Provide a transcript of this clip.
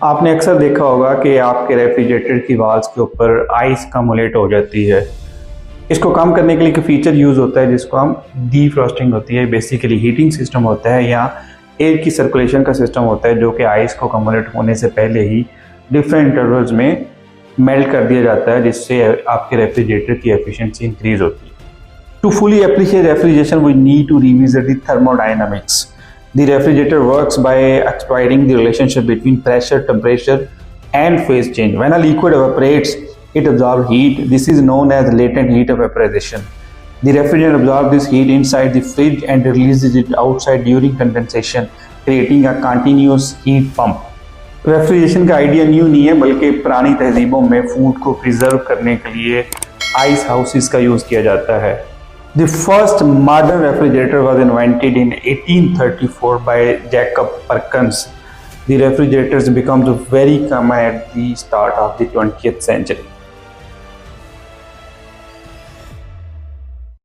आपने अक्सर देखा होगा कि आपके रेफ्रिजरेटर की वॉल्स के ऊपर आइस कमुलेट हो जाती है। इसको कम करने के लिए एक फीचर यूज़ होता है जिसको हम डीफ्रॉस्टिंग होती है। बेसिकली हीटिंग सिस्टम होता है या एयर की सर्कुलेशन का सिस्टम होता है जो कि आइस को कमुलेट होने से पहले ही डिफरेंट इंटरवल्स में मेल्ट कर दिया जाता है, जिससे आपके रेफ्रिजरेटर की एफिशिएंसी इंक्रीज होती है। To fully appreciate refrigeration, we need to revisit the thermodynamics. The refrigerator works by exploiting the relationship between pressure, temperature, and phase change. When a liquid evaporates, it absorbs heat. This is known as latent heat evaporation. The refrigerant absorbs this heat inside the fridge and releases it outside during condensation, creating a continuous heat pump. Refrigeration का idea new नहीं है, बल्कि पुरानी तहजीबों में food को preserve करने के लिए आइस हाउसेस का यूज़ किया जाता है। The first modern refrigerator was invented in 1834 by Jacob Perkins. The refrigerators becomes very common at the start of the 20th century.